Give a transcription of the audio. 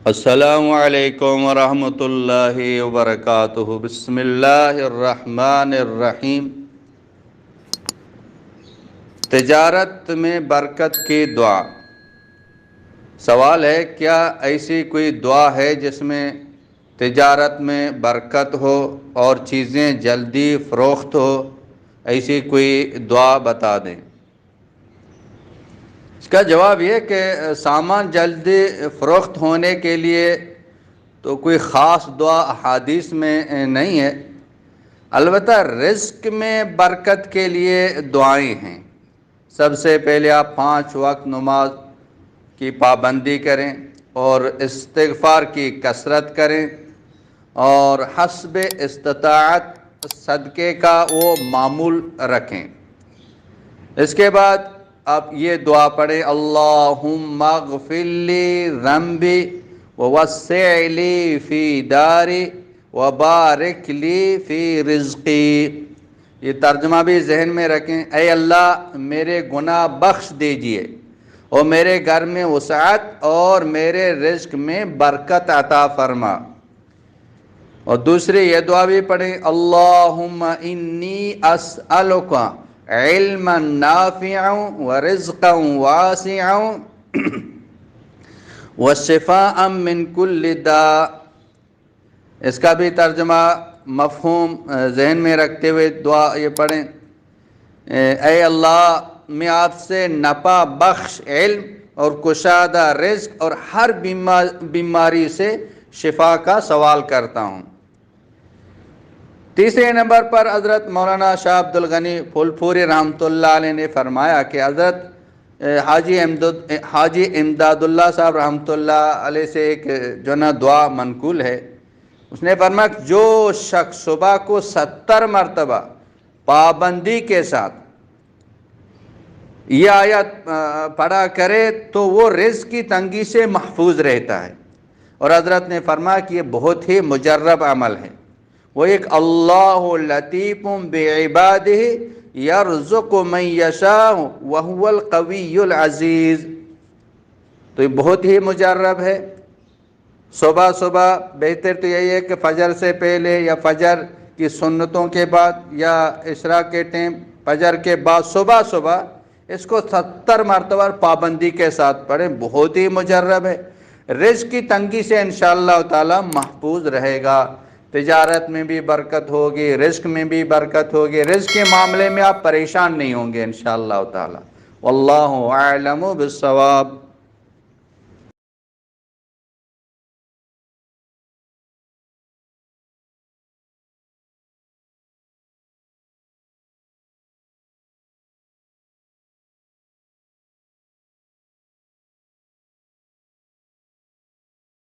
السلام علیکم ورحمۃ اللہ وبرکاتہ۔ بسم اللہ الرحمن الرحیم۔ تجارت میں برکت کی دعا۔ سوال ہے، کیا ایسی کوئی دعا ہے جس میں تجارت میں برکت ہو اور چیزیں جلدی فروخت ہو؟ ایسی کوئی دعا بتا دیں۔ اس کا جواب یہ کہ سامان جلدی فروخت ہونے کے لیے تو کوئی خاص دعا احادیث میں نہیں ہے، البتہ رزق میں برکت کے لیے دعائیں ہیں۔ سب سے پہلے آپ 5 وقت نماز کی پابندی کریں اور استغفار کی کثرت کریں اور حسب استطاعت صدقے کا وہ معمول رکھیں۔ اس کے بعد آپ یہ دعا پڑھیں، اللہم اغفر لی ذنبی ووسع لی فی داری وبارک لی فی رزقی۔ یہ ترجمہ بھی ذہن میں رکھیں، اے اللہ میرے گناہ بخش دیجئے اور میرے گھر میں وسعت اور میرے رزق میں برکت عطا فرما۔ اور دوسری یہ دعا بھی پڑھیں، اللہم انی اسألک علما نافعا ورزقا واسعا وشفاء من کل داء۔ اس کا بھی ترجمہ مفہوم ذہن میں رکھتے ہوئے دعا یہ پڑھیں، اے اللہ میں آپ سے نفع بخش علم اور کشادہ رزق اور ہر بیماری سے شفا کا سوال کرتا ہوں۔ تیسرے نمبر پر حضرت مولانا شاہ عبد الغنی پھول پوری رحمۃ اللہ علیہ نے فرمایا کہ حضرت حاجی امداد اللہ صاحب رحمۃ اللہ علیہ سے ایک جو نا دعا منقول ہے، اس نے فرمایا کہ جو شخص صبح کو 70 مرتبہ پابندی کے ساتھ یہ آیت پڑھا کرے تو وہ رزق کی تنگی سے محفوظ رہتا ہے۔ اور حضرت نے فرمایا کہ یہ بہت ہی مجرب عمل ہے۔ وہ ایک اللہ لطیف بعبادہ یرزق من یشاء وہو القوی العزیز۔ تو یہ بہت ہی مجرب ہے۔ صبح صبح بہتر تو یہی ہے کہ فجر سے پہلے یا فجر کی سنتوں کے بعد یا عشاء کے ٹائم فجر کے بعد صبح صبح اس کو 70 مرتبہ پابندی کے ساتھ پڑھیں، بہت ہی مجرب ہے۔ رزق کی تنگی سے انشاءاللہ تعالی محفوظ رہے گا، تجارت میں بھی برکت ہوگی، رزق میں بھی برکت ہوگی، رزق کے معاملے میں آپ پریشان نہیں ہوں گے انشاءاللہ تعالی۔ واللہ اعلم بالصواب۔